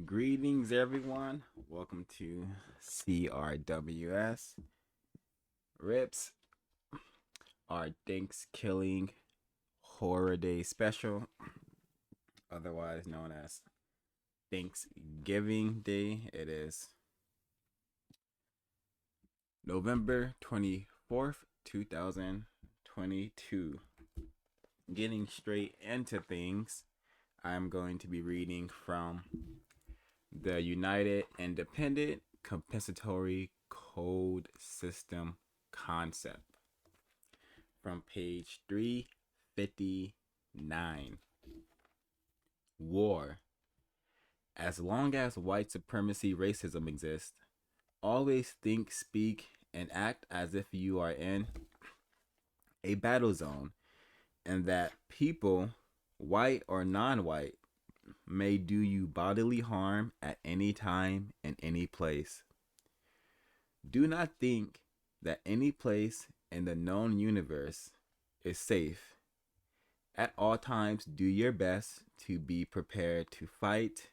Greetings, everyone. Welcome to CRWS Rips, our ThanksKilling Horror Day special, otherwise known as Thanksgiving Day. It is November 24th, 2022. Getting straight into things, I'm going to be reading from the United Independent Compensatory Code System Concept from page 359. War. As long as white supremacy racism exists, always think, speak, and act as if you are in a battle zone and that people, white or non-white, may do you bodily harm at any time and any place. Do not think that any place in the known universe is safe. At all times, do your best to be prepared to fight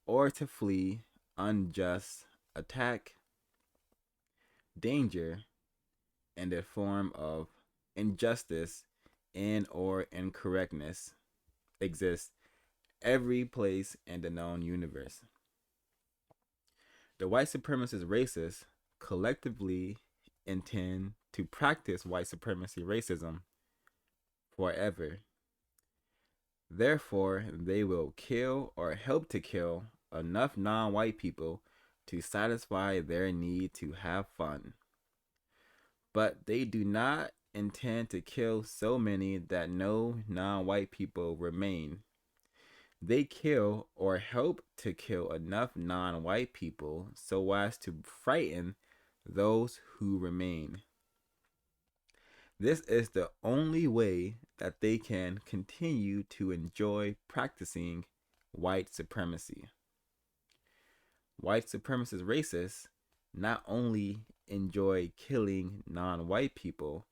or to flee unjust attack, danger, and a form of injustice and or incorrectness exists every place in the known universe. The white supremacist racists collectively intend to practice white supremacy racism forever. Therefore, they will kill or help to kill enough non-white people to satisfy their need to have fun. But they do not intend to kill so many that no non-white people remain. They kill or help to kill enough non-white people so as to frighten those who remain. This is the only way that they can continue to enjoy practicing white supremacy. White supremacist racists not only enjoy killing non-white people,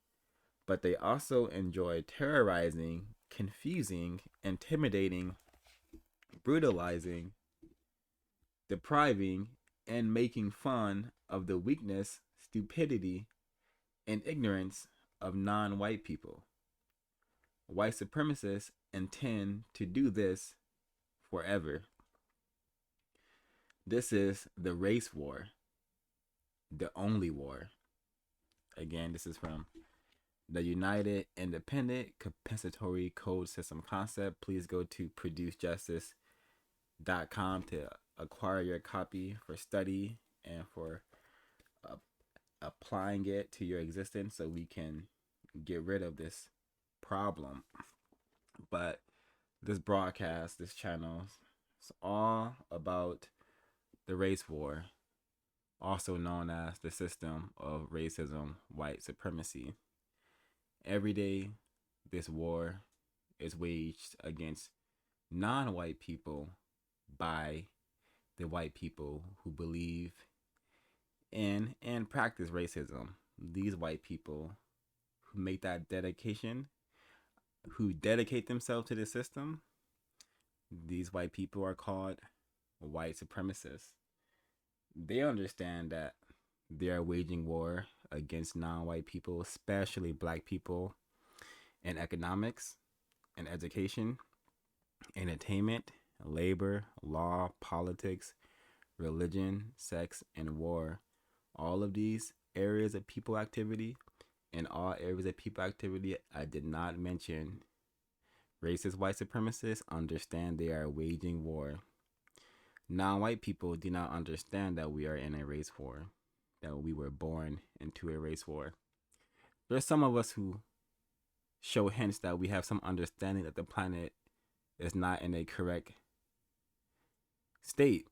but they also enjoy terrorizing, confusing, intimidating, brutalizing, depriving, and making fun of the weakness, stupidity, and ignorance of non-white people. White supremacists intend to do this forever. This is the race war, the only war. Again, this is from the United Independent Compensatory Code System Concept. Please go to producejustice.com to acquire your copy for study and for applying it to your existence so we can get rid of this problem. But this broadcast, this channel, is all about the race war, also known as the system of racism, white supremacy. Every day, this war is waged against non-white people by the white people who believe in and practice racism. These white people who make that dedication, who dedicate themselves to the system, these white people are called white supremacists. They understand that they are waging war against non-white people, especially black people, in economics and education, entertainment, labor, law, politics, religion, sex, and war. All of these areas of people activity, and all areas of people activity I did not mention, racist white supremacists understand they are waging war. Non-white people do not understand that we are in a race war, that we were born into a race war. There's some of us who show hints that we have some understanding that the planet is not in a correct state.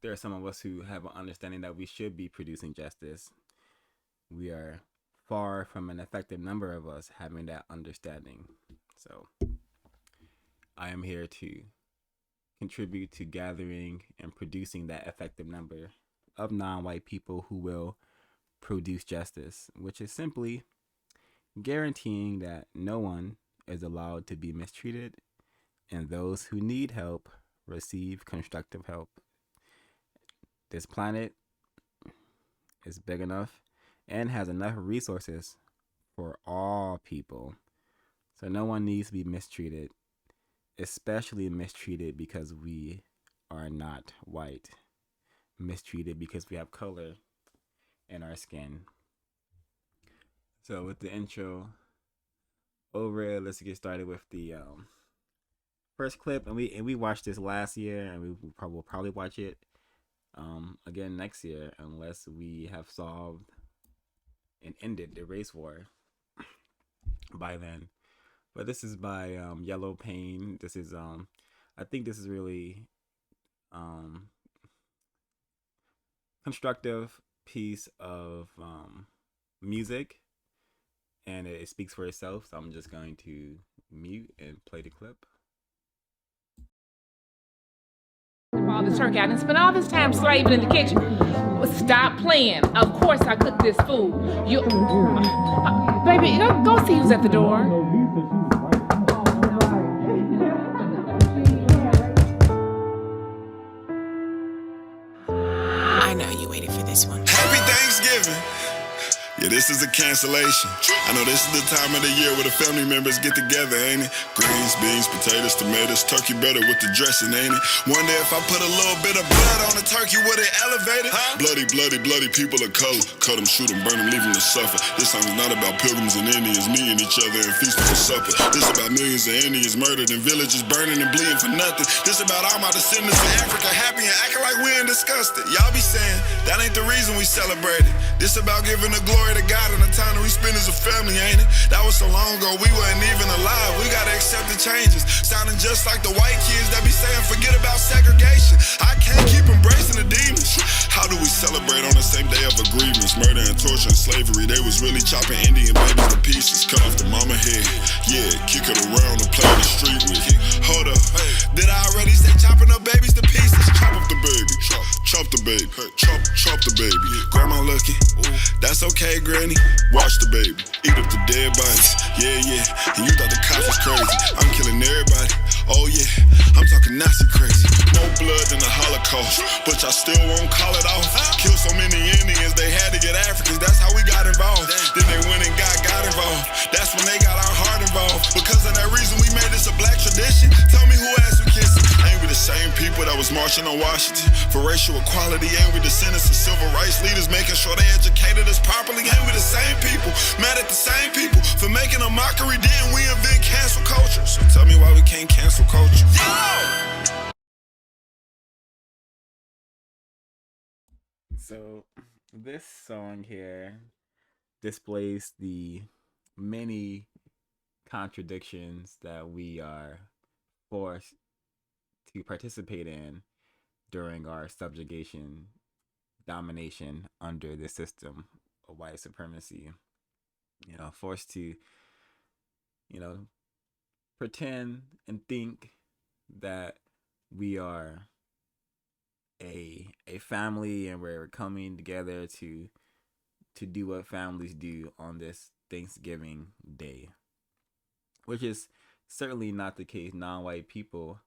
There are some of us who have an understanding that we should be producing justice. We are far from an effective number of us having that understanding. So I am here to contribute to gathering and producing that effective number of non-white people who will produce justice, which is simply guaranteeing that no one is allowed to be mistreated, and those who need help receive constructive help. This planet is big enough and has enough resources for all people. So no one needs to be mistreated, especially mistreated because we are not white, mistreated because we have color in our skin. So with the intro over, let's get started with the first clip. And we watched this last year, and we will probably watch it again next year unless we have solved and ended the race war by then. But this is by Yellow Pain. This is I think this is really constructive piece of music, and it speaks for itself. So I'm just going to mute and play the clip. All this turkey, I didn't spend all this time slaving in the kitchen. Stop playing. Of course I cooked this food. You, baby, go see who's at the door. I know you waited for this one. Happy Thanksgiving. Yeah, this is a cancellation. I know this is the time of the year where the family members get together, ain't it? Greens, beans, potatoes, tomatoes, turkey better with the dressing, ain't it? Wonder if I put a little bit of blood on the turkey, would it elevate it? Bloody, bloody, bloody people of color. Cut them, shoot them, burn them, leave them to suffer. This song is not about pilgrims and Indians meeting each other and feasting for supper. This about millions of Indians murdered and villages burning and bleeding for nothing. This about all my descendants in Africa happy and acting like we ain't discussed it. Y'all be saying that ain't the reason we celebrate it. This about giving the glory to God and the time that we spend as a family, ain't it? That was so long ago, we weren't even alive. We gotta accept the changes. Sounding just like the white kids that be saying, forget about segregation. I can't keep embracing the demons. How do we celebrate on the same day of a grievance? Murder and torture and slavery, they was really chopping Indian babies to pieces. Cut off the mama head, yeah, kick it around and play in the street with it. Hold up, did I already say chopping up babies to pieces? Chop up the baby, chop the baby, chop the baby. Grandma looking, that's okay, granny. Watch the baby, eat up the dead bodies. Yeah, yeah, and you thought the cops was crazy. I'm killing everybody, oh yeah, I'm talking Nazi crazy. More blood than the Holocaust, but y'all still won't call it off. Kill so many Indians, they had to get Africans. That's how we got involved. Then they went and got involved. That's when they got our heart involved. Because of that reason, we made this a black tradition. Tell me who asked who kissed it. Ain't we the same people that was marching on Washington for racial equality? Ain't we descendants of civil rights leaders making sure they educated us properly? Ain't we the same people, mad at the same people for making a mockery? Didn't we invent cancel culture? So tell me why we can't cancel culture. So this song here displays the many contradictions that we are forced to participate in during our subjugation, domination under the system of white supremacy. Forced to, pretend and think that we are a family and we're coming together to do what families do on this Thanksgiving day, which is certainly not the case. Non-white people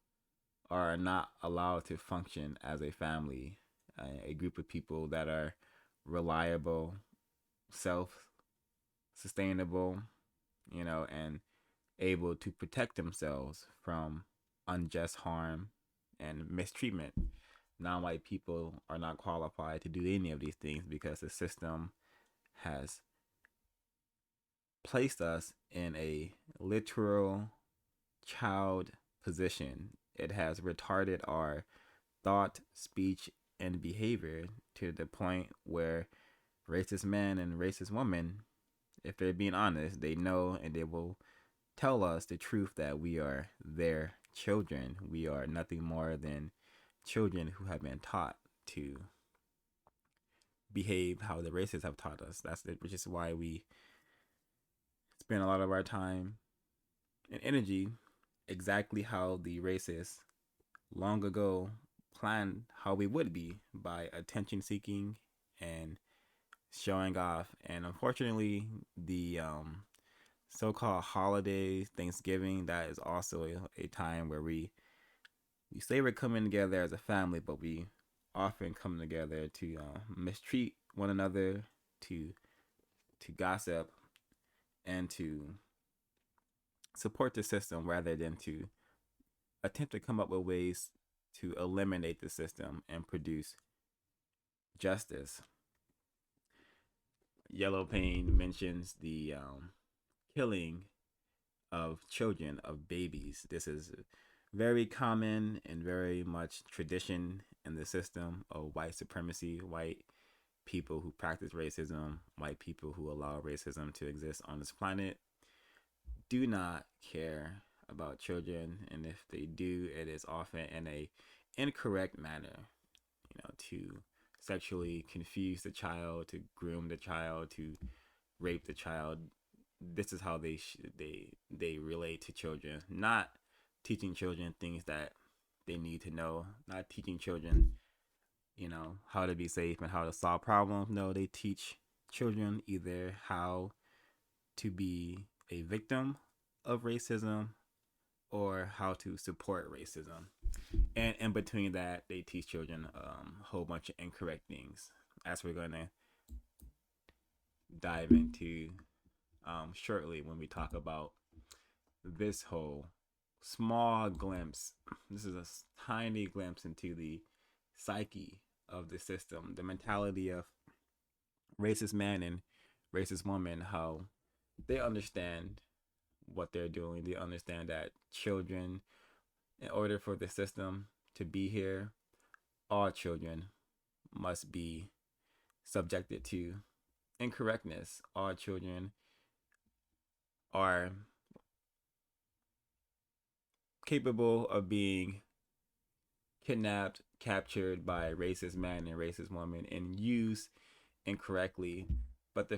are not allowed to function as a family, a group of people that are reliable, self-sustainable, and able to protect themselves from unjust harm and mistreatment. Non-white people are not qualified to do any of these things because the system has placed us in a literal child position. It has retarded our thought, speech, and behavior to the point where racist men and racist women, if they're being honest, they know and they will tell us the truth that we are their children. We are nothing more than children who have been taught to behave how the racists have taught us. Which is why we spend a lot of our time and energy exactly how the racists long ago planned how we would be, by attention seeking and showing off. And unfortunately, the so-called holidays, Thanksgiving, that is also a time where we say we're coming together as a family, but we often come together to mistreat one another, to gossip, and to support the system rather than to attempt to come up with ways to eliminate the system and produce justice. Yellow Pain mentions the killing of children, of babies. This is very common and very much tradition in the system of white supremacy, white people who practice racism, white people who allow racism to exist on this planet, do not care about children, and if they do, it is often in a incorrect manner. To sexually confuse the child, to groom the child, to rape the child. This is how they relate to children. Not teaching children things that they need to know. Not teaching children, how to be safe and how to solve problems. No, they teach children either how to be a victim of racism or how to support racism. And in between that, they teach children a whole bunch of incorrect things, as we're going to dive into shortly when we talk about this whole small glimpse. This is a tiny glimpse into the psyche of the system, the mentality of racist man and racist woman, how they understand what they're doing. They understand that children, in order for the system to be here, all children must be subjected to incorrectness. All children are capable of being kidnapped, captured by racist man and racist woman, and used incorrectly. But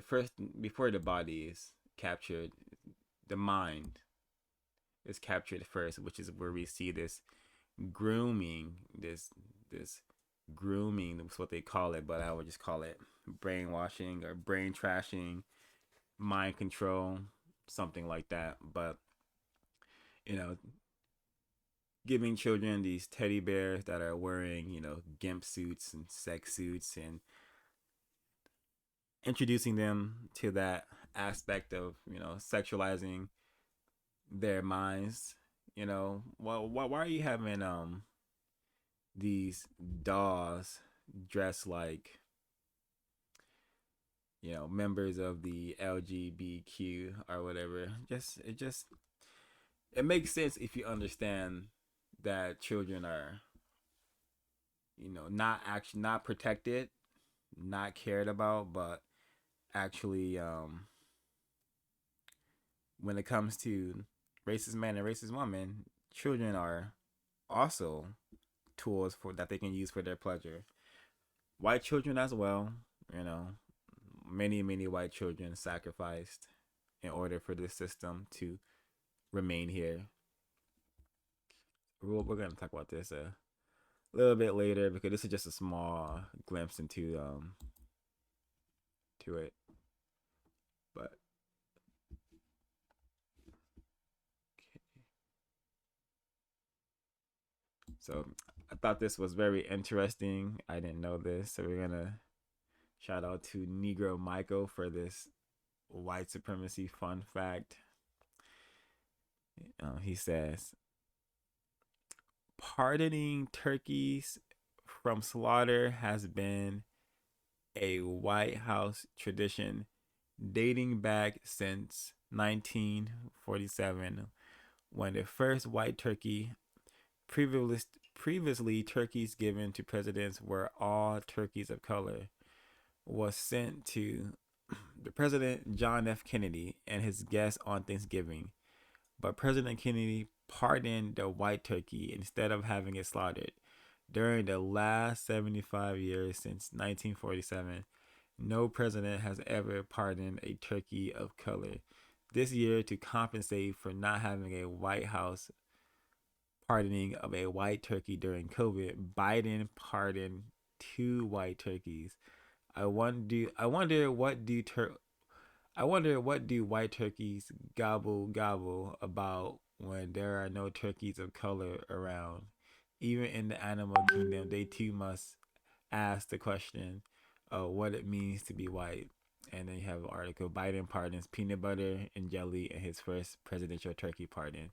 before the body is captured, the mind is captured first, which is where we see this grooming, this grooming, that's what they call it, but I would just call it brainwashing or brain trashing, mind control, something like that. But giving children these teddy bears that are wearing gimp suits and sex suits, and introducing them to that aspect of sexualizing their minds. Why are you having these dolls dressed like members of the LGBTQ or whatever? It makes sense if you understand that children are not protected, not cared about, but actually when it comes to racist man and racist woman, children are also tools for that they can use for their pleasure. White children as well, many white children sacrificed in order for this system to remain here. We're gonna talk about this a little bit later because this is just a small glimpse into to it. But okay. So I thought this was very interesting. I didn't know this, so we're gonna shout out to Negro Michael for this white supremacy fun fact. He says, pardoning turkeys from slaughter has been a White House tradition dating back since 1947, when the first white turkey, previously turkeys given to presidents were all turkeys of color, was sent to the President John F. Kennedy and his guests on Thanksgiving. But President Kennedy pardoned the white turkey instead of having it slaughtered. During the last 75 years since 1947, no president has ever pardoned a turkey of color. This year, to compensate for not having a White House pardoning of a white turkey during COVID, Biden pardoned 2 white turkeys. I wonder what do I wonder, what do white turkeys gobble about when there are no turkeys of color around? Even in the animal kingdom, they too must ask the question of what it means to be white. And then you have an article: Biden pardons peanut butter and jelly in his first presidential turkey pardon.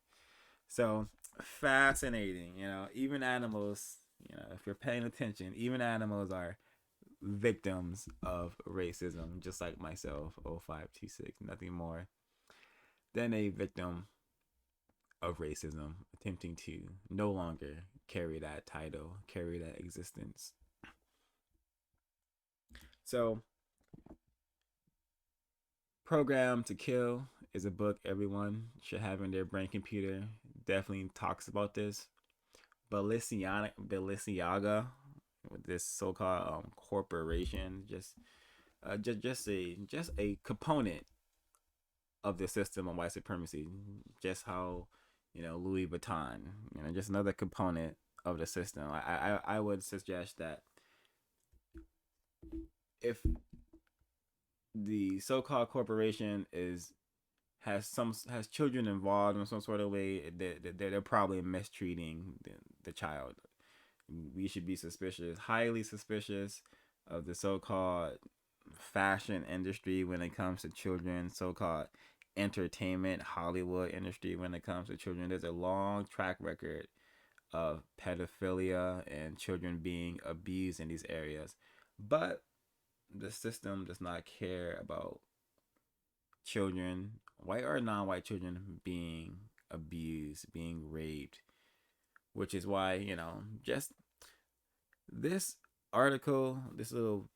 So fascinating, even animals, if you're paying attention, even animals are victims of racism, just like myself, 0526, nothing more than a victim of racism, attempting to no longer carry that title, carry that existence. So, Program to Kill is a book everyone should have in their brain computer. Definitely talks about this. Balenciaga, this so-called corporation, just a component of the system of white supremacy. Just how, Louis Vuitton, just another component of the system. I would suggest that if the so-called corporation has children involved in some sort of way, they're probably mistreating the child. We should be suspicious, highly suspicious, of the so-called fashion industry when it comes to children, so-called entertainment, Hollywood industry when it comes to children. There's a long track record of pedophilia and children being abused in these areas. But the system does not care about children, white or non-white children, being abused, being raped, which is why, just this article, this little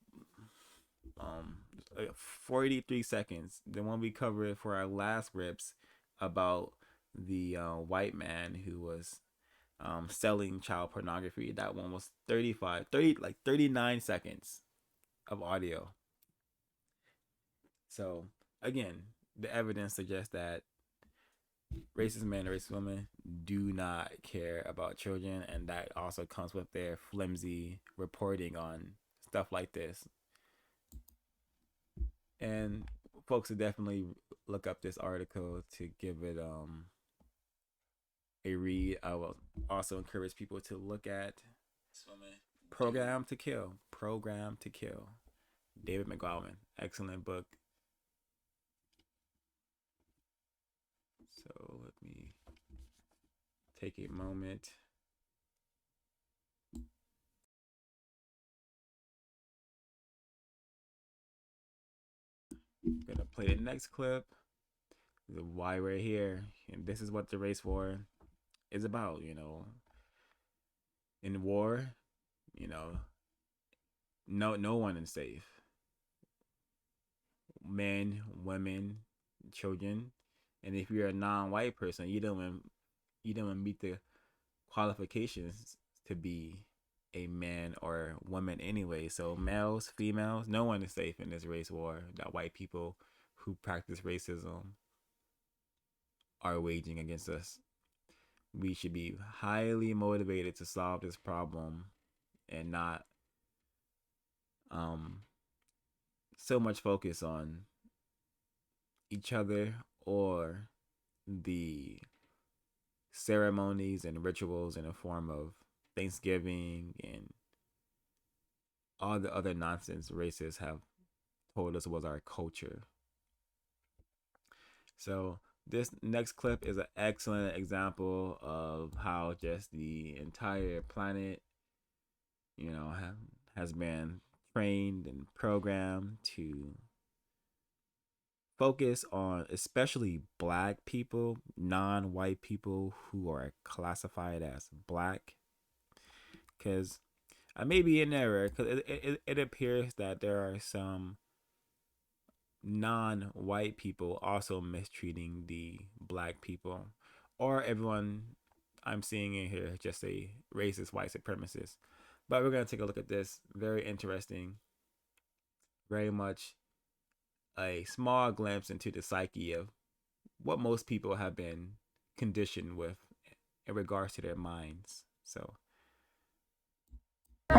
43 seconds, the one we covered for our last rips about the white man who was selling child pornography. That one was 39 seconds of audio. So again, the evidence suggests that racist men and racist women do not care about children, and that also comes with their flimsy reporting on stuff like this. And folks should definitely look up this article to give it a read. I will also encourage people to look at Program to Kill. Program to Kill. David McGowan. Excellent book. So let me take a moment. I'm gonna play the next clip. The why we're here, and this is what the race war is about. In war, no one is safe. Men, women, children, and if you're a non-white person, you don't meet the qualifications to be a man or woman anyway. So males, females, no one is safe in this race war that white people who practice racism are waging against us. We should be highly motivated to solve this problem and not so much focus on each other or the ceremonies and rituals in the form of Thanksgiving and all the other nonsense racists have told us was our culture. So this next clip is an excellent example of how just the entire planet, has been trained and programmed to focus on especially black people, non-white people who are classified as black. Because I may be in error, because it appears that there are some non-white people also mistreating the black people, or everyone I'm seeing in here just a racist white supremacist. But we're going to take a look at this. Very interesting. Very much a small glimpse into the psyche of what most people have been conditioned with in regards to their minds. So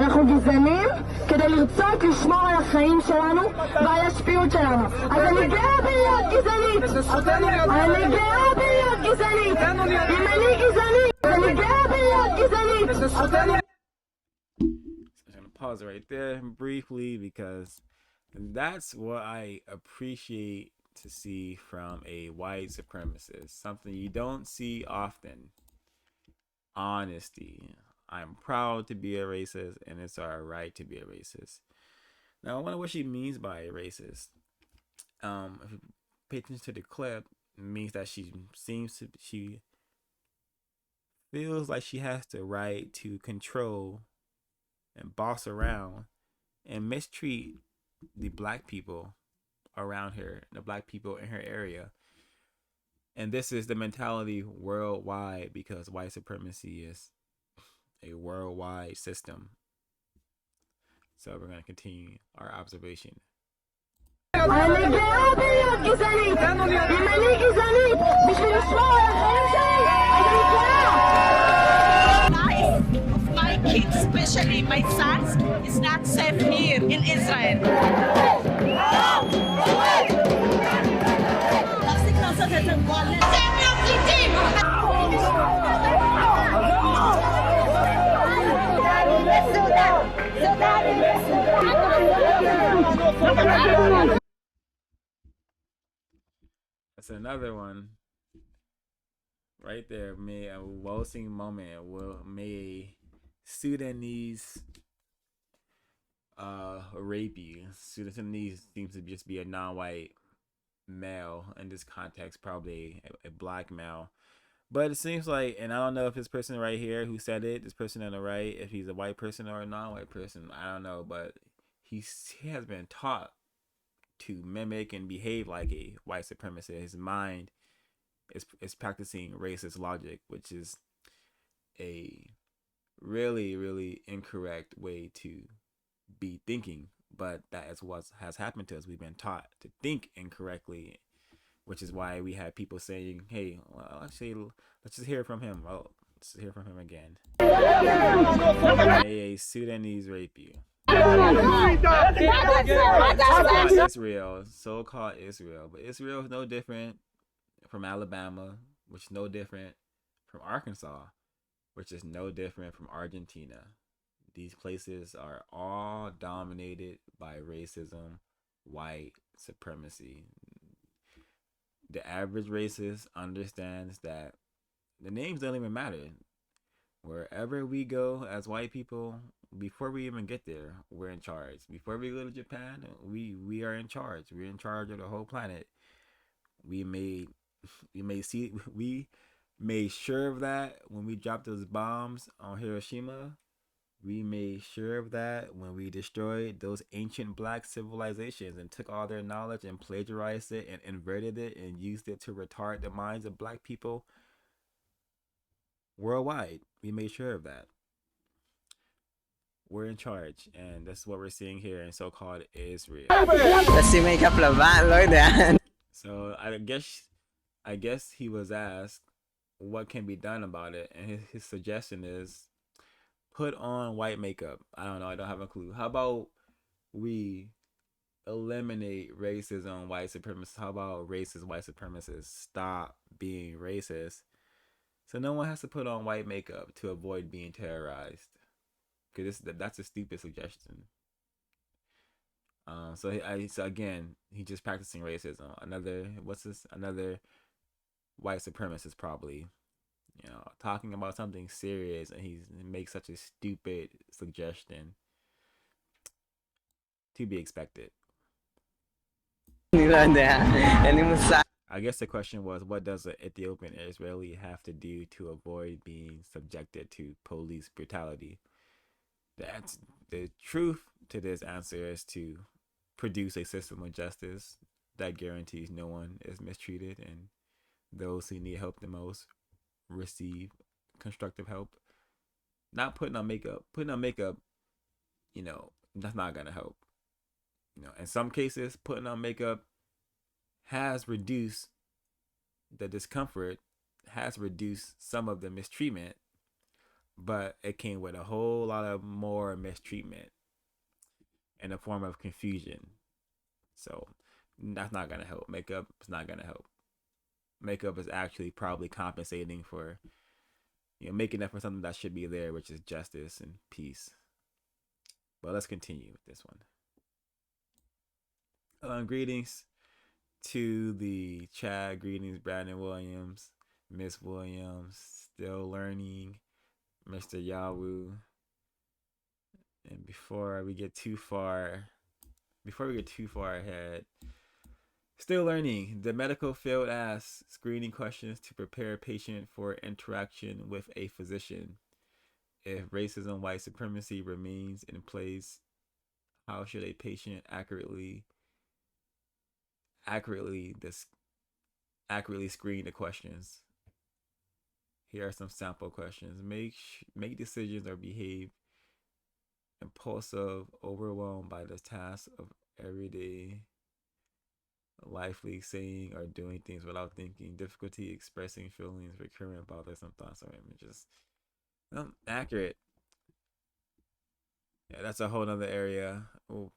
אנחנו גזענים כדי לרצות לשמור על החיים שלנו ועל השפיות שלנו. אז אני גאה בלהיות גזענית. אני גאה בלהיות גזענית. אם אני גזענית, אני גאה בלהיות גזענית. So I'm gonna pause right there briefly because that's what I appreciate to see from a white supremacist. Something you don't see often. Honesty. I'm proud to be a racist, and it's our right to be a racist. Now, I wonder what she means by a racist. If you pay attention to the clip, it means that she feels like she has the right to control and boss around and mistreat the black people around her, the black people in her area. And this is the mentality worldwide because white supremacy is a worldwide system. So we're going to continue our observation. אני גאה בלהיות גזענית. אם אני גזענית בשביל לשמור על החיים שלי, אז אני גאה. My kids, especially my sons, is not safe here in Israel. להפסיק לעשות את זה גול. אתם מפסיקים! That's another one right there. Made a well-seen moment. Made a Sudanese rape you. Sudanese seems to just be a non-white male in this context, probably a black male. But it seems like, and I don't know if this person right here who said it, this person on the right, if he's a white person or a non-white person, I don't know. But he has been taught to mimic and behave like a white supremacist. His mind is practicing racist logic, which is a really, really incorrect way to be thinking. But that is what has happened to us. We've been taught to think incorrectly, which is why we have people saying, hey, well, actually, let's just hear from him. Well, let's hear from him again. May a Sudanese rape you. Israel, so-called Israel, but Israel is no different from Alabama, which is no different from Arkansas, which is no different from Argentina. These places are all dominated by racism, white supremacy. The average racist understands that the names don't even matter. Wherever we go as white people, before we even get there, we're in charge. Before we go to Japan, we are in charge. We're in charge of the whole planet. We made sure of that when we dropped those bombs on Hiroshima. We made sure of that when we destroyed those ancient black civilizations and took all their knowledge and plagiarized it and inverted it and used it to retard the minds of black people worldwide. We made sure of that. We're in charge, and that's what we're seeing here in so-called Israel. So I guess he was asked what can be done about it, and his suggestion is put on white makeup. I don't know. I don't have a clue. How about we eliminate racism, white supremacists? How about racist white supremacists stop being racist? So no one has to put on white makeup to avoid being terrorized. Because that's a stupid suggestion. So again, he's just practicing racism. Another white supremacist probably, talking about something serious, and he makes such a stupid suggestion. To be expected. I guess the question was, what does an Ethiopian Israeli have to do to avoid being subjected to police brutality? The truth to this answer is to produce a system of justice that guarantees no one is mistreated and those who need help the most receive constructive help. Not putting on makeup. Putting on makeup, that's not gonna help. In some cases, putting on makeup has reduced the discomfort, has reduced some of the mistreatment, but it came with a whole lot of more mistreatment in the form of confusion. So that's not gonna help. Makeup is not gonna help. Makeup is actually probably compensating for, making up for something that should be there, which is justice and peace. But let's continue with this one. Greetings to the chat. Greetings, Brandon Williams, Miss Williams, still learning, Mr. Yahoo. And before we get too far ahead, still learning. The medical field asks screening questions to prepare a patient for interaction with a physician. If racism, white supremacy remains in place, how should a patient accurately screen the questions? Here are some sample questions. Make decisions or behave impulsive, overwhelmed by the task of everyday lively saying or doing things without thinking, difficulty expressing feelings, recurrent bothersome thoughts or images. Accurate. Yeah, that's a whole nother area. Ooh.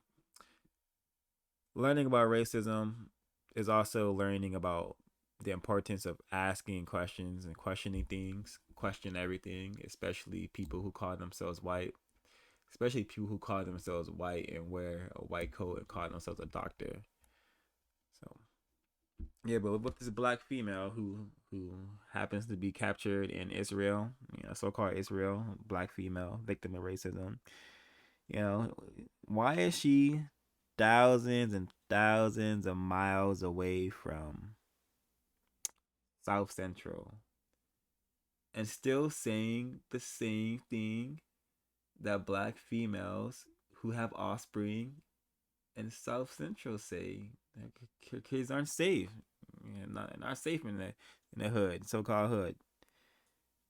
Learning about racism is also learning about the importance of asking questions and questioning things, question everything, especially people who call themselves white, and wear a white coat and call themselves a doctor. So yeah, but with this black female who happens to be captured in Israel, so-called Israel, black female victim of racism, why is she thousands and thousands of miles away from South Central and still saying the same thing that black females who have offspring in South Central say? Kids aren't safe. Not safe in the hood, so-called hood.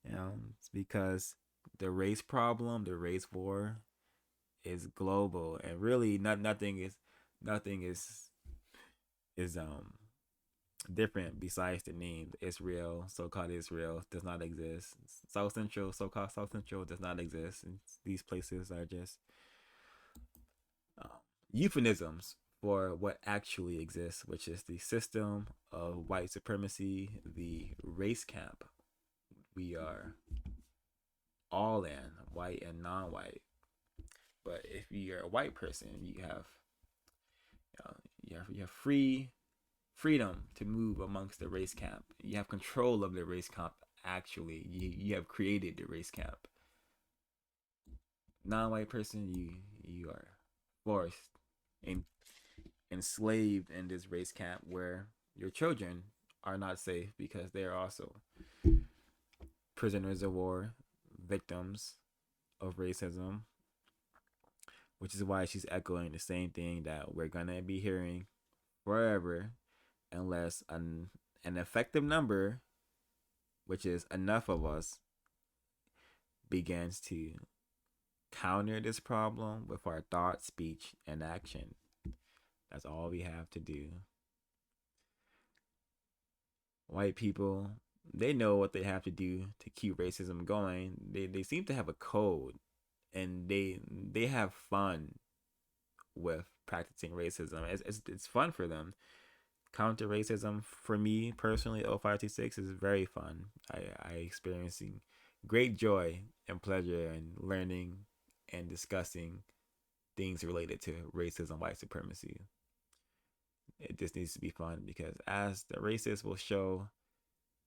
It's because the race problem, the race war, is global, and really nothing is different besides the name. Israel, so-called Israel, does not exist. South Central, so-called South Central, does not exist. And these places are just euphemisms for what actually exists, which is the system of white supremacy, the race camp we are all in, white and non-white. But if you're a white person, you have freedom to move amongst the race camp. You have control of the race camp. Actually, you have created the race camp. Non-white person, you are forced and enslaved in this race camp where your children are not safe because they are also prisoners of war, victims of racism, which is why she's echoing the same thing that we're gonna be hearing forever unless an effective number, which is enough of us, begins to counter this problem with our thought, speech, and action. That's all we have to do. White people, they know what they have to do to keep racism going. They seem to have a code, and they have fun with practicing racism. It's fun for them. Counter racism for me personally, 0526 is very fun. I experiencing great joy and pleasure in learning and discussing things related to racism, white supremacy. It just needs to be fun because, as the racist will show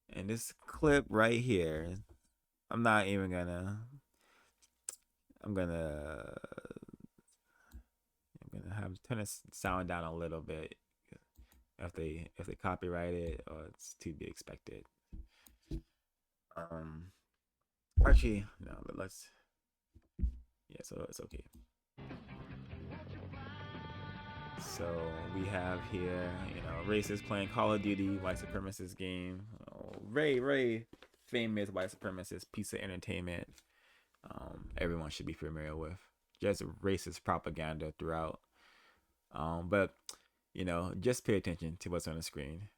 in this clip right here, I'm gonna have to turn the sound down a little bit if they copyright it, or it's to be expected. Actually, no, let's. Yeah, so it's okay. So we have here, racists playing Call of Duty, white supremacist game. Very famous white supremacist piece of entertainment. Everyone should be familiar with. Just racist propaganda throughout. But just pay attention to what's on the screen.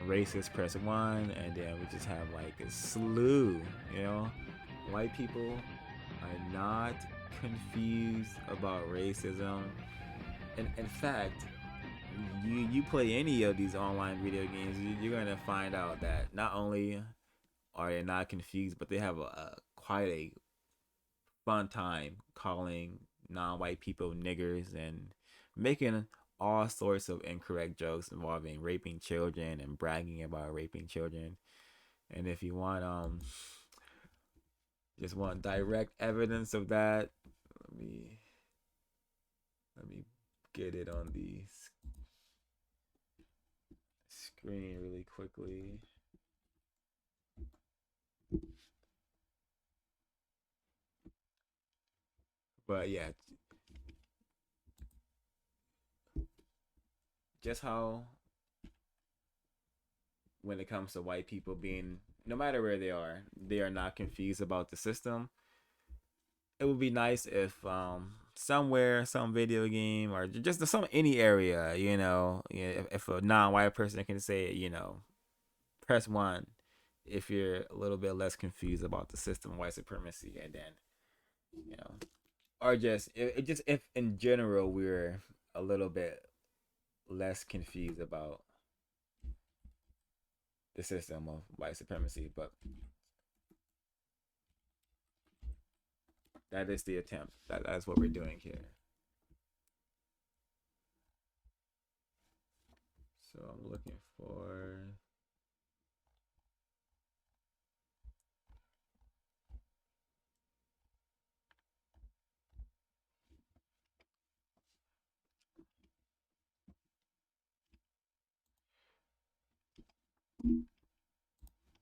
Racist, press 1, and then we just have like a slew, white people are not confused about racism. And in fact, you play any of these online video games, you're gonna find out that not only are they not confused, but they have a quite a fun time calling non-white people niggers and making all sorts of incorrect jokes involving raping children and bragging about raping children. And if you want just want direct evidence of that, let me get it on the screen really quickly. But yeah, just how when it comes to white people being, no matter where they are not confused about the system. It would be nice if somewhere, some video game or just some any area, if a non-white person can say, press 1 if you're a little bit less confused about the system of white supremacy, and then, or just if in general we're a little bit less confused about the system of white supremacy. But that is the attempt. That's what we're doing here. So I'm looking for.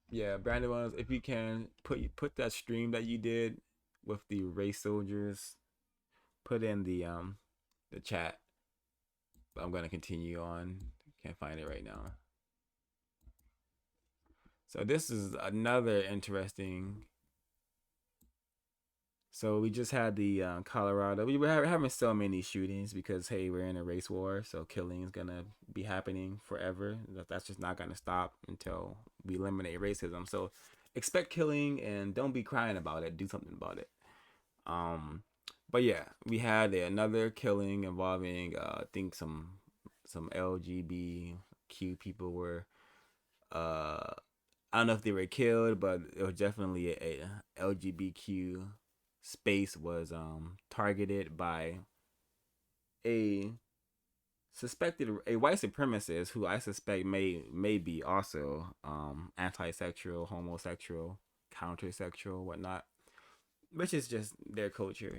Yeah, Brandon Wells, if you can put that stream that you did with the race soldiers, put in the chat. But I'm gonna continue on. Can't find it right now. So this is another interesting. So we just had the Colorado. We were having so many shootings because hey, we're in a race war, so killing is gonna be happening forever. That's just not gonna stop until we eliminate racism. So expect killing and don't be crying about it. Do something about it. But yeah, we had another killing involving I think some LGBTQ people were I don't know if they were killed, but it was definitely a LGBTQ space was targeted by a white supremacist who I suspect may be also anti-sexual, homosexual, countersexual, whatnot, which is just their culture.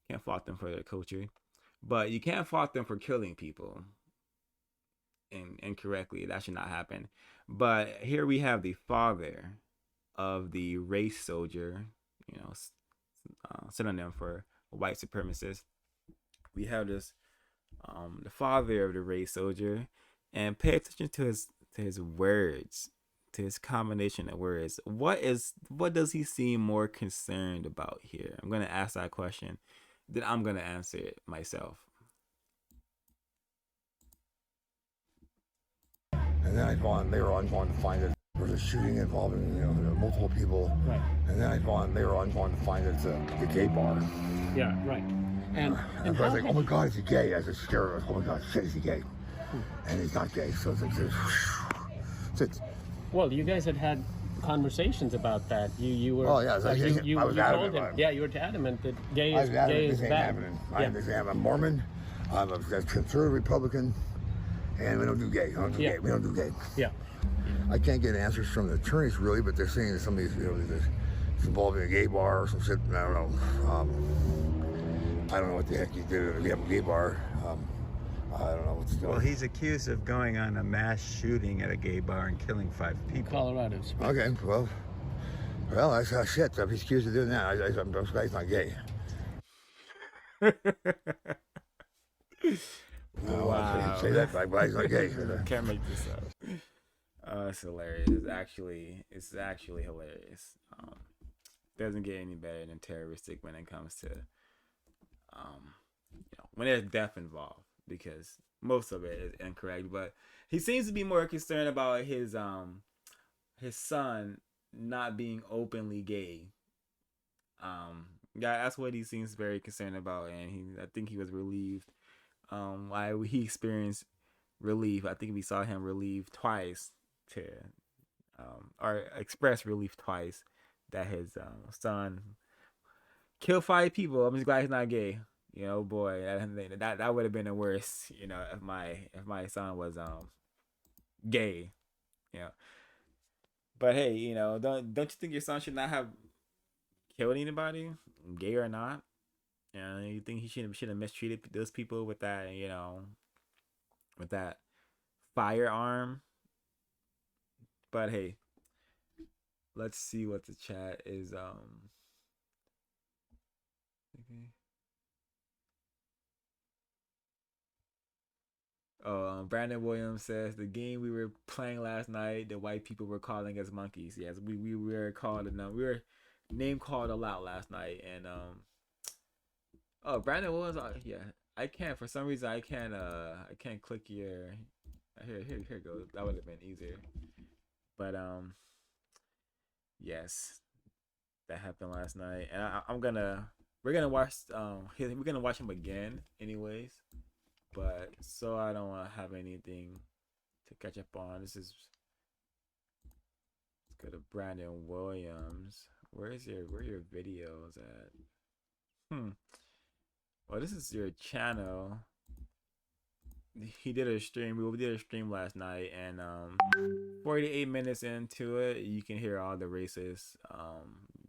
Can't fault them for their culture, but you can't fault them for killing people incorrectly. That should not happen. But here we have the father of the race soldier, synonym for a white supremacist. We have this the father of the race soldier, and pay attention to his words, to his combination of words. What does he seem more concerned about here? I'm gonna ask that question, then I'm gonna answer it myself. And then later on going to find that there was a shooting involving multiple people. Right. And then later on going to find it's the gay bar. Yeah, right. And I was like, oh my God, is he gay? I was scared. Oh my God, shit, is he gay? And he's not gay. So it's well, you guys had conversations about that. You were. Oh yeah, you told him. Yeah, you were adamant that gay is bad. I'm Mormon. I'm a conservative Republican. And we don't do gay. We don't do gay. Yeah. I can't get answers from the attorneys really, but they're saying that some of these, it's involving a gay bar or some shit. I don't know. I don't know what the heck he did. We have a gay bar. I don't know what's going on. Well, he's accused of going on a mass shooting at a gay bar and killing 5 people. Colorado. Okay, well, that's shit. If he's accused of doing that, I'm surprised he's not gay. Wow. Say that, but he's not gay. Can't make this up. It's hilarious. It's actually hilarious. Doesn't get any better than terroristic when it comes to when there's death involved, because most of it is incorrect. But he seems to be more concerned about his son not being openly gay Yeah, that's what he seems very concerned about, and I think he was relieved. Why he experienced relief. I think we saw him relieved twice to, or express relief twice that his son killed 5 people. I'm just glad he's not gay. Boy, that would have been the worst. If my son was gay. You know, but hey, don't you think your son should not have killed anybody, gay or not? You think he should have mistreated those people with that, with that firearm? But hey, let's see what the chat is. Okay. Oh, Brandon Williams says the game we were playing last night, the white people were calling us monkeys. Yes, we were called enough. We were name called a lot last night, and oh, Brandon Williams. Yeah, I can't for some reason. I can't click your. Here goes. That would have been easier. But yes, that happened last night, and we're gonna watch him again, anyways. But so I don't want to have anything to catch up on. Let's go to Brandon Williams. Where are your videos at? Well, this is your channel. He did a stream. We did a stream last night, and 48 minutes into it, you can hear all the racist,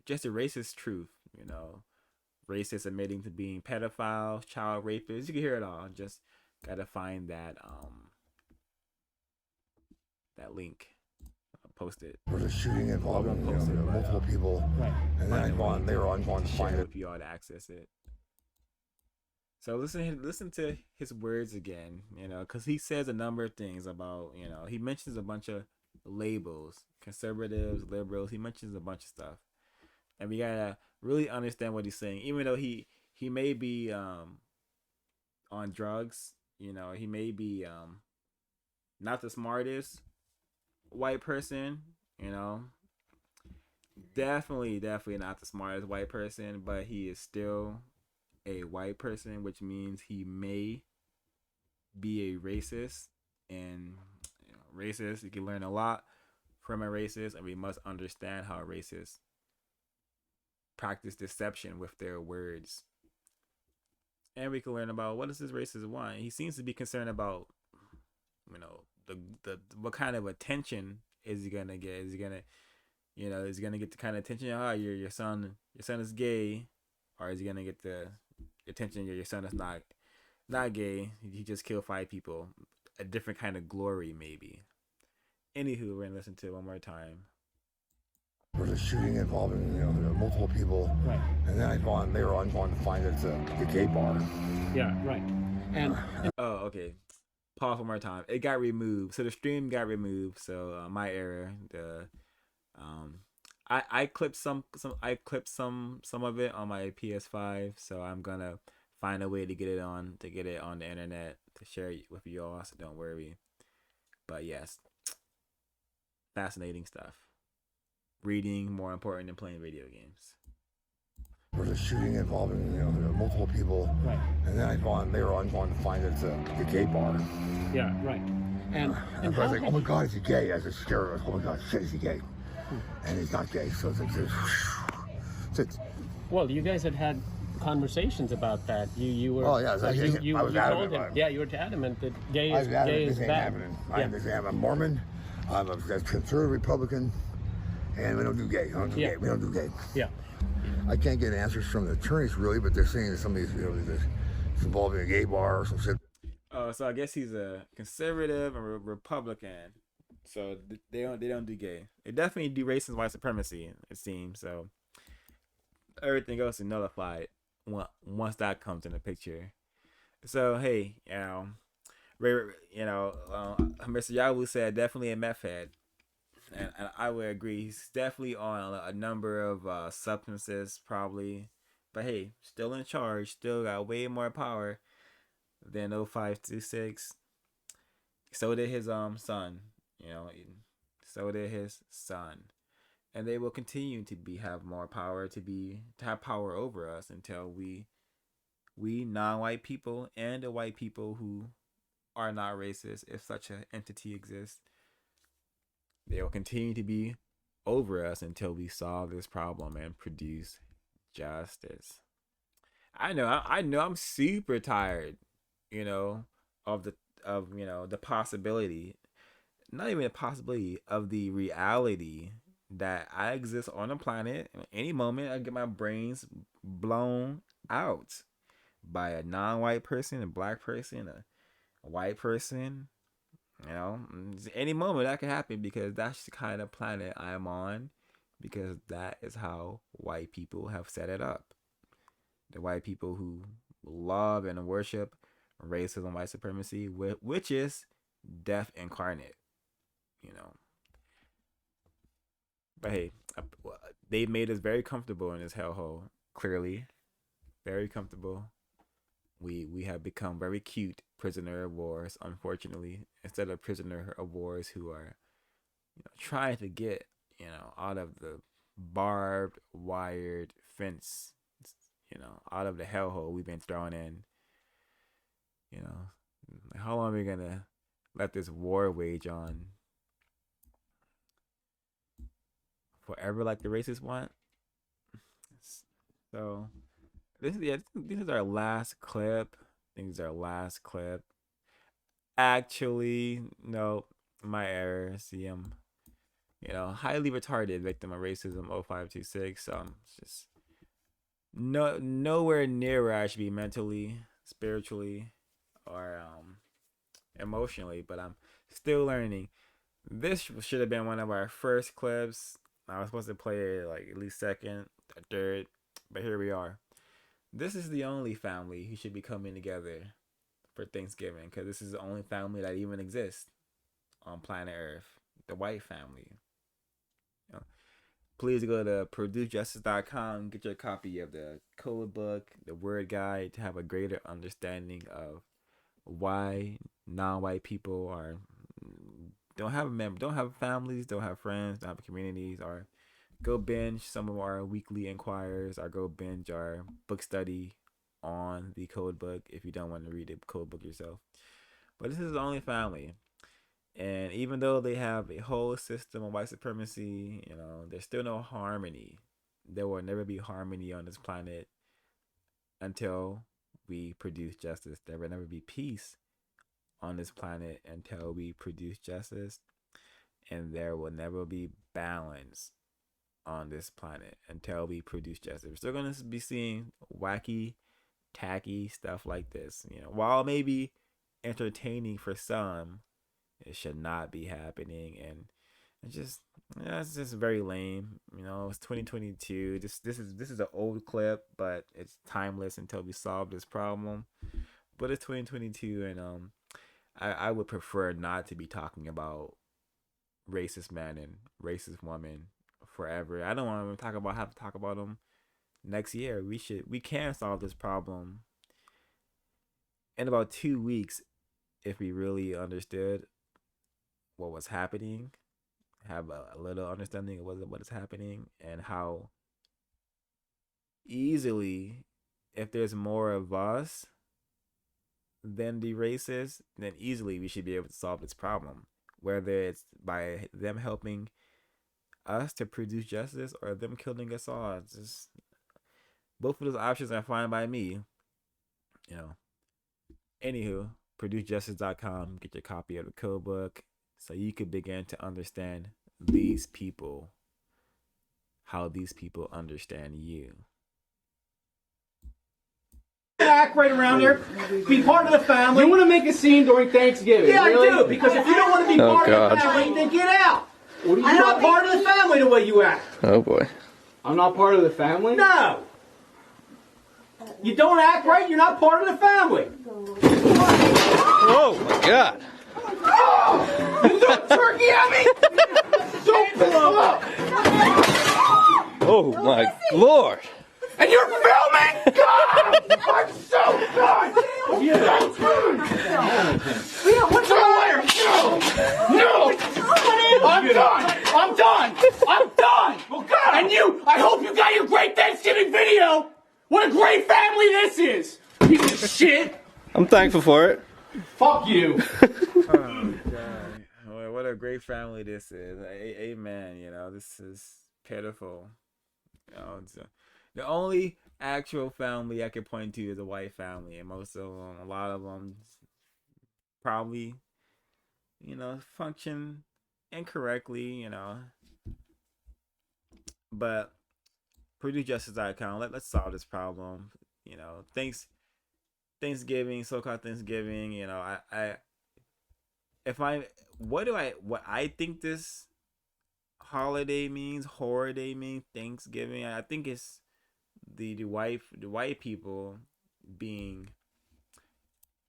just the racist truth. Racist admitting to being pedophiles, child rapists. You can hear it all. Just gotta find that link. I'll post it. There was a shooting involving multiple people, and then they were on to find it. For y'all to access it. So listen to his words again, because he says a number of things about, he mentions a bunch of labels, conservatives, liberals. He mentions a bunch of stuff, and we gotta really understand what he's saying. Even though he may be on drugs, he may be not the smartest white person, definitely not the smartest white person, but he is still a white person, which means he may be a racist. And racist, you can learn a lot from a racist, and we must understand how racists practice deception with their words. And we can learn about what does this racist want. He seems to be concerned about, the what kind of attention is he gonna get? Is he gonna get the kind of attention? Your son is gay, or is he gonna get the attention? Your son is not gay. He just killed 5 people. A different kind of glory, maybe. Anywho, we're gonna listen to it one more time. There was a shooting involving multiple people, and then they were on to find it's a gay bar. Yeah, right. And oh, okay. Pause one more time. It got removed, so the stream got removed. So my error. I clipped some of it on my PS5, so I'm gonna find a way to get it on the internet to share it with you all. So don't worry. But yes, fascinating stuff. Reading more important than playing video games. There was a shooting involving multiple people, and then they were on to find it's a gay bar. Yeah, right. And I was like, oh my God, is he gay? I was scared. Oh my God, shit, is he gay? And he's not gay, so it's well, you guys had conversations about that. You were. Oh yeah, you told him. Yeah, you were adamant that gay is bad. I'm Mormon. I'm a conservative Republican, and we don't do gay. We don't do gay. Yeah. I can't get answers from the attorneys really, but they're saying that some of these, it's involving a gay bar or some shit. Oh, so I guess he's a conservative and Republican. So they don't do gay. They definitely do race and white supremacy, it seems. So everything else is nullified once that comes in the picture. So hey, Mr. Yawu said definitely a meth head, and I would agree. He's definitely on a number of substances, probably. But hey, still in charge. Still got way more power than 0526. So did his son. So did his son. and they will continue to have more power, to have power over us until we non-white people and the white people who are not racist, if such an entity exists, they will continue to be over us until we solve this problem and produce justice. I know I'm super tired, of the possibility, not even a possibility, of the reality that I exist on a planet. At any moment, I get my brains blown out by a non-white person, a black person, a white person. Any moment that could happen, because that's the kind of planet I'm on, because that is how white people have set it up. The white people who love and worship racism, white supremacy, which is death incarnate. But hey, they made us very comfortable in this hellhole. Clearly, very comfortable. We have become very cute prisoner of wars, unfortunately, instead of prisoner of wars who are trying to get out of the barbed wired fence, out of the hellhole we've been thrown in. How long are we gonna let this war wage on? Forever, like the racists want? So this is our last clip. I think this is our last clip. Actually, no, my error. See, I'm highly retarded victim of racism 0526. It's just nowhere near where I should be mentally, spiritually, or emotionally, but I'm still learning. This should have been one of our first clips. I was supposed to play it like at least second or third, but here we are. This is the only family who should be coming together for Thanksgiving, because this is the only family that even exists on planet Earth, the white family. Please go to PurdueJustice.com, get your copy of the code book, the word guide, to have a greater understanding of why non-white people don't have families, don't have friends, don't have communities. Or go binge some of our weekly inquiries, or go binge our book study on the code book if you don't want to read the code book yourself. But this is the only family. And even though they have a whole system of white supremacy, there's still no harmony. There will never be harmony on this planet until we produce justice. There will never be peace on this planet until we produce justice. And there will never be balance on this planet until we produce justice. We're still going to be seeing wacky, tacky stuff like this. While maybe entertaining for some, it should not be happening. And it's just very lame. It's 2022. This is an old clip, but it's timeless until we solve this problem. But it's 2022, and I would prefer not to be talking about racist men and racist women forever. I don't want to have to talk about them next year. We can solve this problem in about 2 weeks if we really understood what was happening, have a little understanding of what is happening, and how easily, if there's more of us than the racists, then easily we should be able to solve this problem. Whether it's by them helping us to produce justice or them killing us all. It's just, both of those options are fine by me. Anywho, PurdueJustice.com, get your copy of the code book so you could begin to understand these people, how these people understand you. Act right around here, be part of the family. You want to make a scene during Thanksgiving? Yeah, really? I do, because if you don't want to be part of the family, then get out. What are you I'm not part of the family the way you act. Oh boy. I'm not part of the family? No. You don't act right, you're not part of the family. Oh my God. Oh, you threw a turkey at me? Don't blow up. Oh my Lord. And you're filming? God! I'm so done! What's the matter? No! I'm done! I'm done! I'm done! And you, I hope you got your great Thanksgiving video! What a great family this is! Piece of shit! I'm thankful for it. Fuck you! Oh God! What a great family this is. Amen. You know, this is pitiful. You know, the only actual family I can point to is a white family, and most of them, a lot of them, probably, you know, function incorrectly. You know, but produce justice icon. Let's solve this problem. You know, Thanksgiving, so-called Thanksgiving. You know, what I think this holiday means, horror day means, Thanksgiving. I think it's the white people being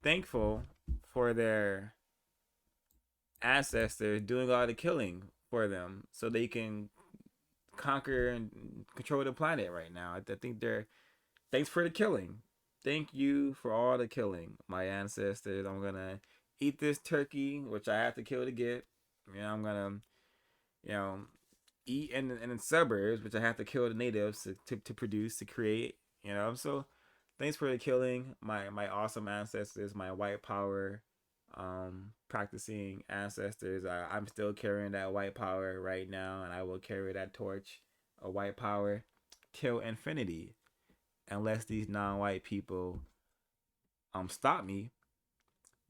thankful for their ancestors doing all the killing for them, so they can conquer and control the planet right now. I think they're thanks for the killing. Thank you for all the killing, my ancestors. I'm gonna eat this turkey, which I have to kill to get. You know, I'm gonna, you know, eat in the suburbs, which I have to kill the natives to produce, to create. You know, so thanks for the killing, my awesome ancestors, my white power practicing ancestors. I'm still carrying that white power right now, and I will carry that torch of white power till infinity, unless these non-white people stop me.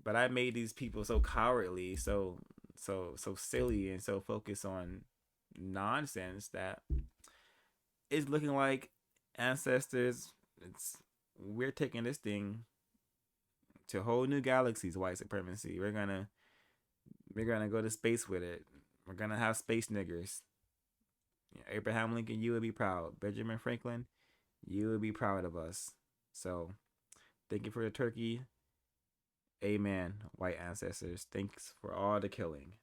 But I made these people so cowardly, so silly, and so focused on nonsense that it's looking like ancestors. We're taking this thing to whole new galaxies. White supremacy. We're gonna go to space with it. We're gonna have space niggers. Abraham Lincoln, you would be proud. Benjamin Franklin, you would be proud of us. So, thank you for the turkey. Amen, white ancestors. Thanks for all the killing.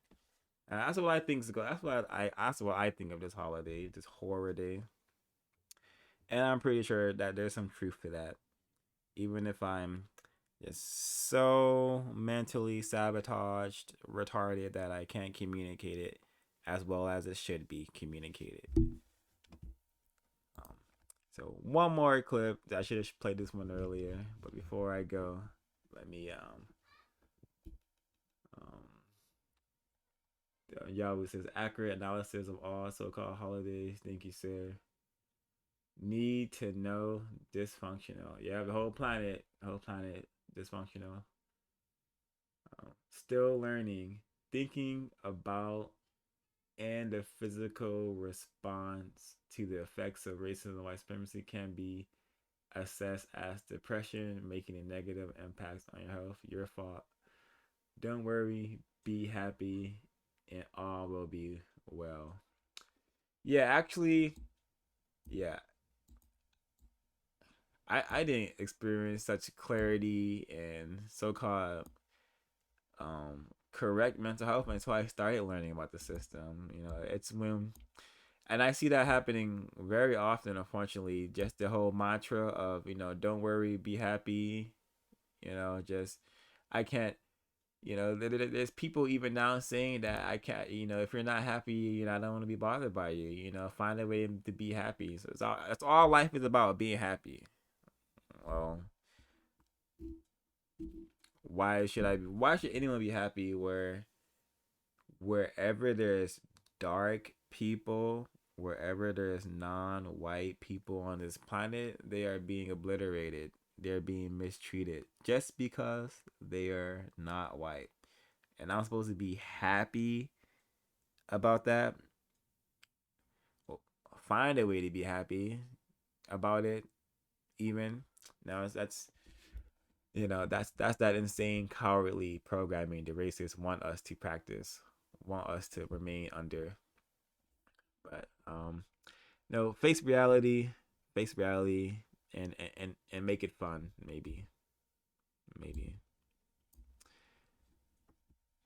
And that's what I think. That's what I think of this holiday, this horror day. And I'm pretty sure that there's some truth to that, even if I'm just so mentally sabotaged, retarded, that I can't communicate it as well as it should be communicated. So one more clip. I should have played this one earlier, but before I go, let me Yahoo says accurate analysis of all so-called holidays. Thank you, sir. Need to know dysfunctional. Yeah, the whole planet dysfunctional. Still learning, thinking about, and the physical response to the effects of racism and white supremacy can be assessed as depression, making a negative impact on your health. Your fault. Don't worry, be happy, and all will be well. Yeah, actually, yeah. I didn't experience such clarity and so-called correct mental health until I started learning about the system. You know, it's when, and I see that happening very often, unfortunately. Just the whole mantra of, you know, don't worry, be happy. You know, just I can't. You know, there's people even now saying that I can't. You know, if you're not happy, you know, I don't want to be bothered by you. You know, find a way to be happy. So that's all life is about, being happy. Well, why should anyone be happy wherever there's dark people, wherever there's non-white people on this planet, they are being obliterated. They're being mistreated just because they are not white. And I'm supposed to be happy about that. Well, find a way to be happy about it, even. Now that's that insane cowardly programming the racists want us to practice, want us to remain under. But no, face reality, and make it fun, maybe.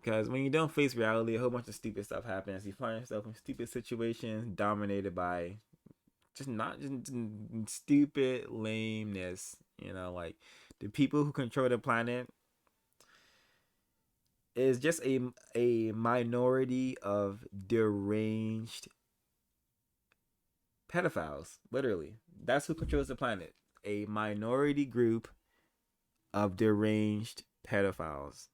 Because when you don't face reality, a whole bunch of stupid stuff happens. You find yourself in stupid situations dominated by just not just stupid lameness. Like the people who control the planet is just a minority of deranged pedophiles. Literally, that's who controls the planet. A minority group of deranged pedophiles.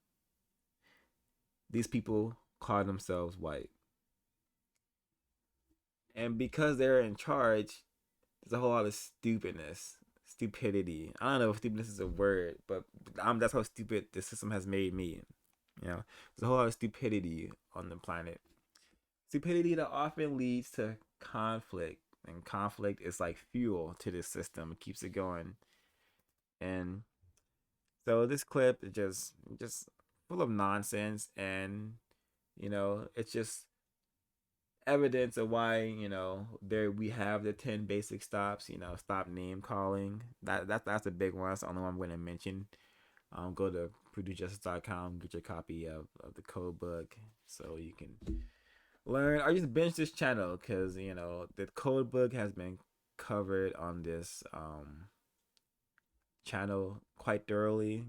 These people call themselves white. And because they're in charge, there's a whole lot of stupidity. I don't know if stupidness is a word, but that's how stupid the system has made me. There's a whole lot of stupidity on the planet. Stupidity that often leads to conflict, and conflict is like fuel to this system. It keeps it going. And so this clip is just full of nonsense, and it's just evidence of why there we have the 10 basic stops. Stop name calling. That's a big one. That's the only one I'm going to mention. Go to PurdueJustice.com, get your copy of the code book so you can learn, or just binge this channel, because the code book has been covered on this channel quite thoroughly.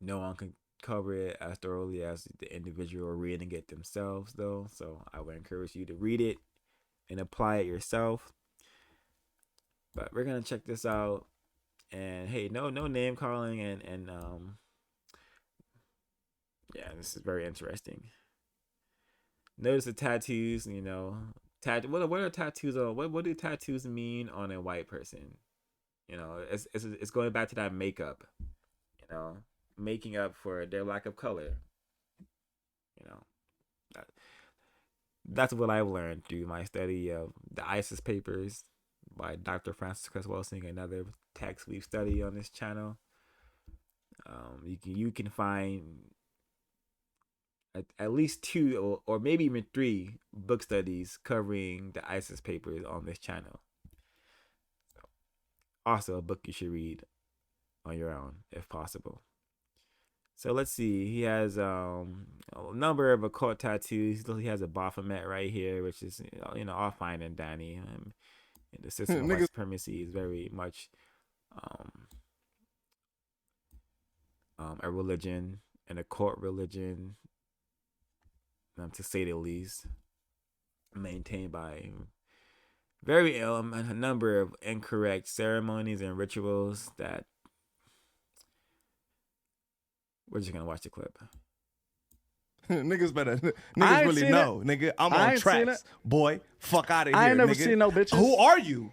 No one can cover it as thoroughly as the individual reading it themselves, though, so I would encourage you to read it and apply it yourself. But we're gonna check this out, and hey, no name calling, and yeah, this is very interesting. Notice the tattoos. What are tattoos on? What do tattoos mean on a white person? It's going back to that makeup. Making up for their lack of color. That's what I've learned through my study of the ISIS papers by Dr. Francis Cress Welsing, another text we've studied on this channel. You can find at least 2 or maybe even 3 book studies covering the ISIS papers on this channel. Also a book you should read on your own if possible. So let's see. He has a number of occult tattoos. He has a Baphomet right here, which is all fine and dandy. The system of white supremacy is very much a religion, an occult religion, to say the least, maintained by a number of incorrect ceremonies and rituals that. We're just gonna watch the clip. Niggas really know, nigga. I'm on tracks, boy. Fuck out of here, I ain't never seen no bitches. Who are you?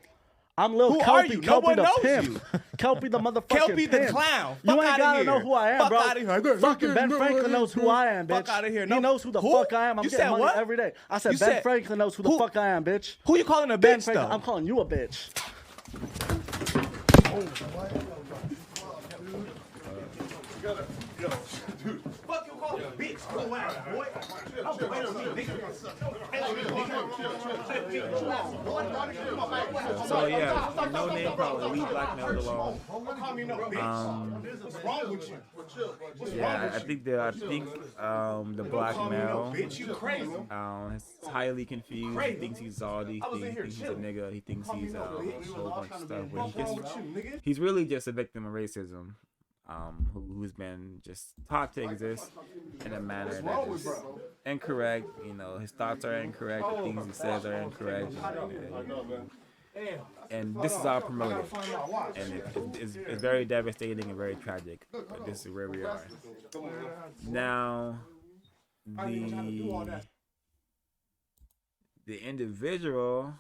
I'm Lil Kelpie. No one knows the you. Kelpie the motherfucking Kelpie the pimp. clown. You Fuck ain't gotta know who I am, fuck bro. Out of here. Fucking Ben Franklin knows who I am, bitch. Fuck out of here. He knows who the fuck I am. I'm getting money every day. I said Ben Franklin knows who the fuck I am, bitch. Who you calling a bitch, though? I'm calling you a bitch. Dude, fuck you calling a bitch, go out, boy. So yeah, no name calling. Leave black males alone. Yeah, I think the black male is highly confused. He thinks he's Zaldi. He thinks he's a nigga. He thinks he's a whole bunch of stuff. But he's really just a victim of racism. Who's been just taught to exist in a manner that is incorrect. His thoughts are incorrect. The things he says are incorrect. And this is all promoted. And it's very devastating and very tragic. But this is where we are. Now, the individual,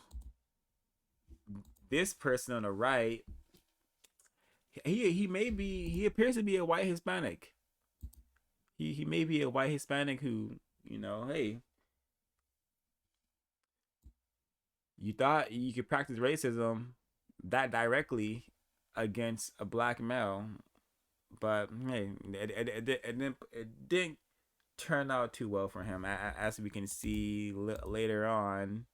this person on the right, he appears to be a white Hispanic. He may be a white Hispanic who, hey, you thought you could practice racism that directly against a black male, but hey, it didn't turn out too well for him. As we can see later on,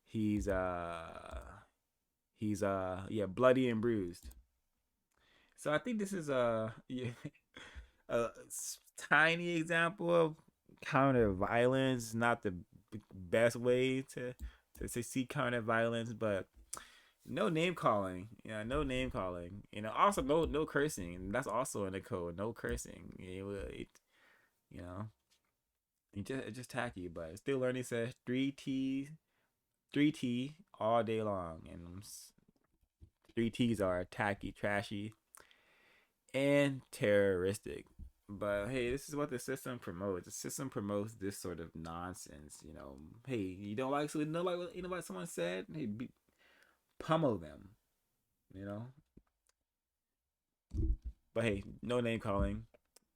he's bloody and bruised. So I think this is a tiny example of counter violence. Not the best way to to see kind of violence, but no name calling. Yeah, no name calling. Also no cursing. That's also in the code. No cursing. You know, it's just tacky. But Still Learning says 3T all day long, and 3Ts are tacky, trashy, and terroristic. But hey, this is what the system promotes. The system promotes this sort of nonsense. Hey, you don't like what someone said? Hey, pummel them. You know. But hey, no name calling,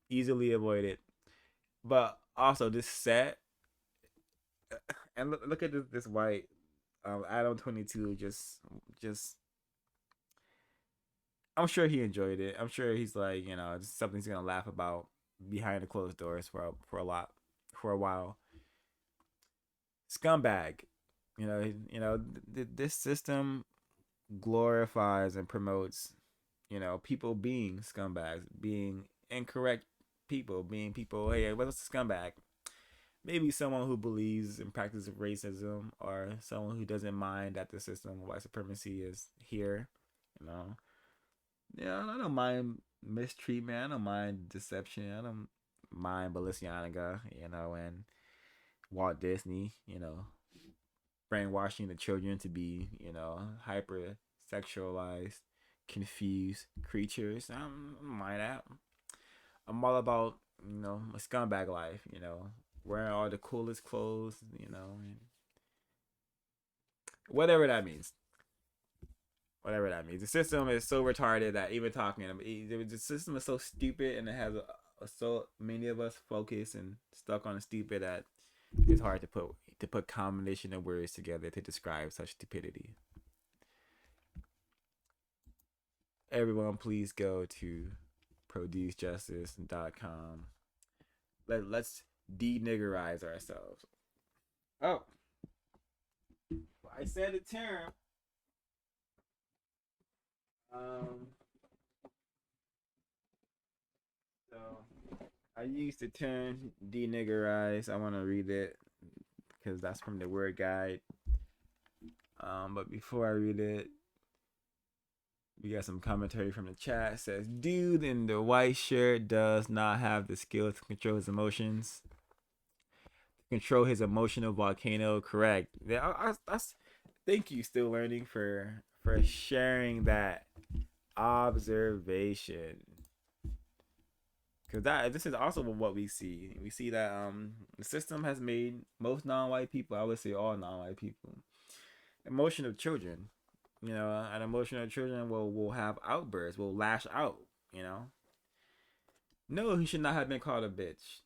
easily avoided. But also this set, and look at this white Adam 22 just. I'm sure he enjoyed it. I'm sure he's like, just something he's gonna laugh about behind the closed doors for a while. Scumbag, this system glorifies and promotes, people being scumbags, being incorrect people, being people. Hey, what's a scumbag? Maybe someone who believes in practice of racism, or someone who doesn't mind that the system of white supremacy is here. Yeah, I don't mind mistreatment. I don't mind deception. I don't mind Balenciaga, and Walt Disney, brainwashing the children to be, hyper sexualized, confused creatures. I don't mind that. I'm all about, a scumbag life, wearing all the coolest clothes, and whatever that means. Whatever that means. The system is so retarded that even talking, the system is so stupid, and it has so many of us focused and stuck on the stupid that it's hard to put combination of words together to describe such stupidity. Everyone, please go to producejustice.com. Let's de-niggerize ourselves. Oh, I said a term. So I used the term de-niggerize. I want to read it because that's from the word guide. But before I read it, we got some commentary from the chat. It says, dude in the white shirt does not have the skill to control his emotions. Control his emotional volcano. Correct. Yeah, thank you, Still Learning, for sharing that observation. Because this is also what we see. We see that the system has made most non-white people, I would say all non-white people, emotional children. And emotional children will have outbursts, will lash out. No, he should not have been called a bitch.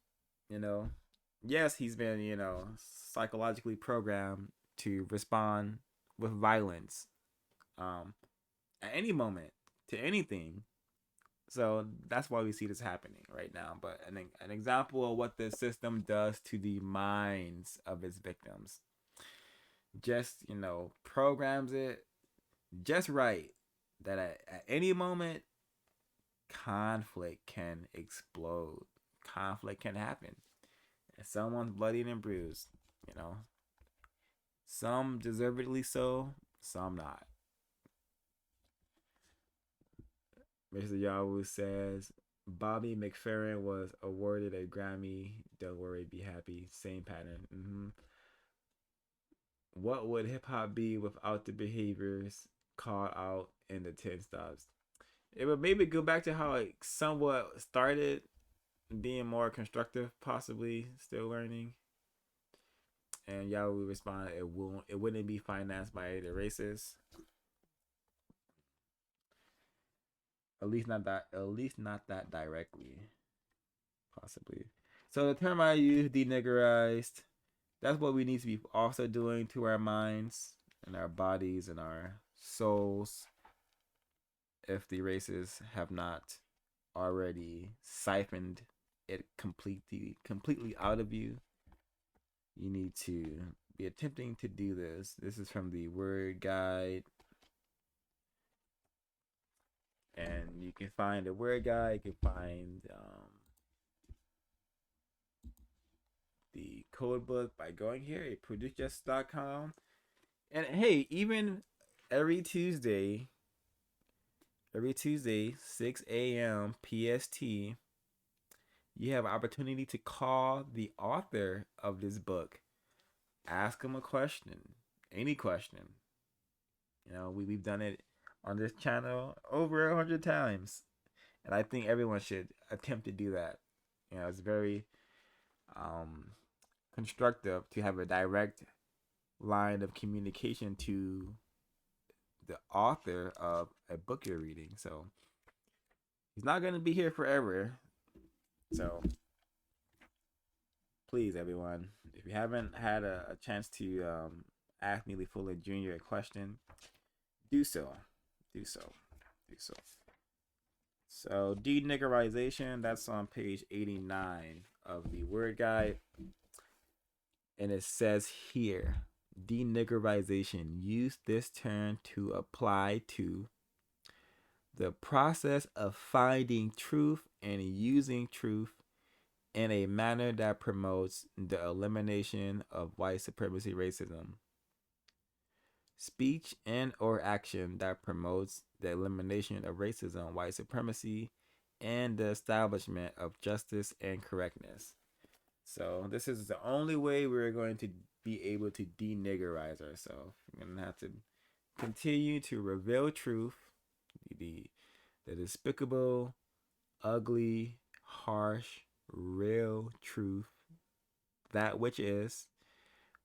Yes, he's been psychologically programmed to respond with violence, at any moment to anything. So that's why we see this happening right now. But an example of what the system does to the minds of its victims. Just, programs it just right that at any moment, conflict can explode. Conflict can happen. And someone's bloodied and bruised, Some deservedly so, some not. Mr. Yahoo says, Bobby McFerrin was awarded a Grammy. Don't worry, be happy. Same pattern. What would hip hop be without the behaviors called out in the 10 stops? It would maybe go back to how it somewhat started, being more constructive, possibly. Still Learning. And Yahoo responded, it wouldn't be financed by the racists. At least not that directly. Possibly. So the term I use, deniggerized, that's what we need to be also doing to our minds and our bodies and our souls, if the racists have not already siphoned it completely out of you. You need to be attempting to do this. This is from the word guide. And you can find the word guide. You can find the code book by going here at producejust.com. And hey, even every Tuesday, 6 a.m. PST, you have an opportunity to call the author of this book. Ask him a question, any question. You know, we've done it on this channel over 100 times. And I think everyone should attempt to do that. You know, it's very constructive to have a direct line of communication to the author of a book you're reading. So he's not going to be here forever. So please, everyone, if you haven't had a chance to ask Neely Fuller Jr. a question, do so. So deniggerization, that's on page 89 of the word guide. And it says here, deniggerization, use this term to apply to the process of finding truth and using truth in a manner that promotes the elimination of white supremacy racism. Speech and or action that promotes the elimination of racism, white supremacy, and the establishment of justice and correctness. So this is the only way we're going to be able to deniggerize ourselves. We're going to have to continue to reveal truth, the despicable, ugly, harsh, real truth, that which is.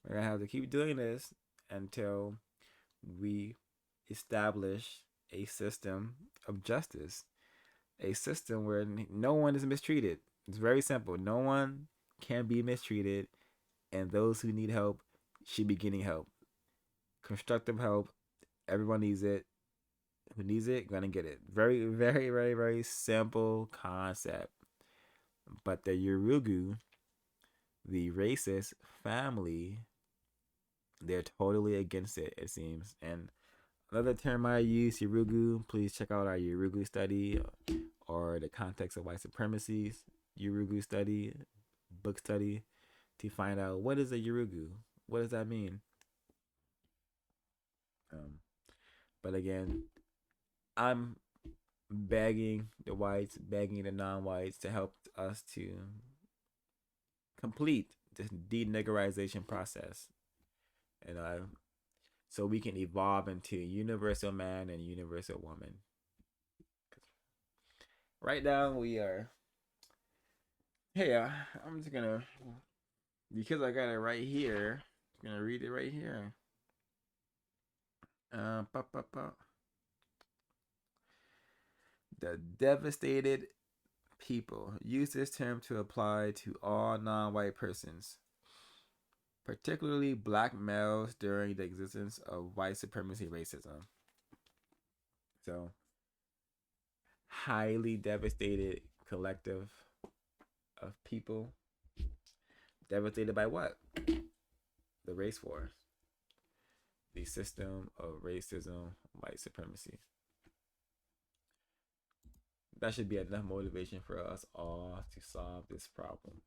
We're going to have to keep doing this until we establish a system of justice, a system where no one is mistreated. It's very simple. No one can be mistreated, and those who need help should be getting help. Constructive help. Everyone needs it. Who needs it, gonna get it. Very, very, very, very simple concept. But the Yurugu, the racist family, they're totally against it, it seems. And another term I use, Yurugu, please check out our Yurugu study or the context of white supremacies Yurugu study, book study, to find out what is a Yurugu. What does that mean? But again, I'm begging the whites, begging the non-whites to help us to complete this deniggerization process, and so we can evolve into universal man and universal woman. Right now we are. Hey, I'm just gonna, because I got it right here, I'm gonna read it right here. The devastated people. Use this term to apply to all non-white persons, particularly black males during the existence of white supremacy racism. So, highly devastated collective of people. Devastated by what? The race war. The system of racism, white supremacy. That should be enough motivation for us all to solve this problem.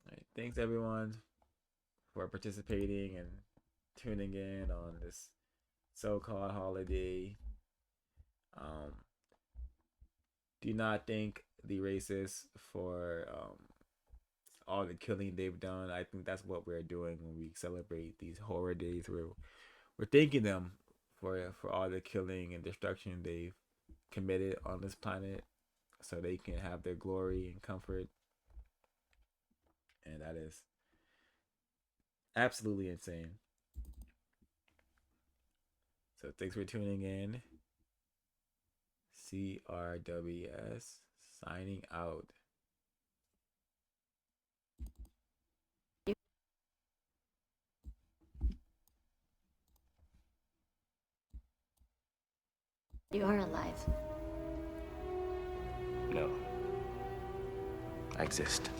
All right, thanks everyone for participating and tuning in on this so-called holiday. Do not thank the racists for all the killing they've done. I think that's what we're doing when we celebrate these horror days. We're thanking them for all the killing and destruction they've committed on this planet, so they can have their glory and comfort. And that is absolutely insane. So thanks for tuning in. CRWS signing out. You are alive. No. I exist.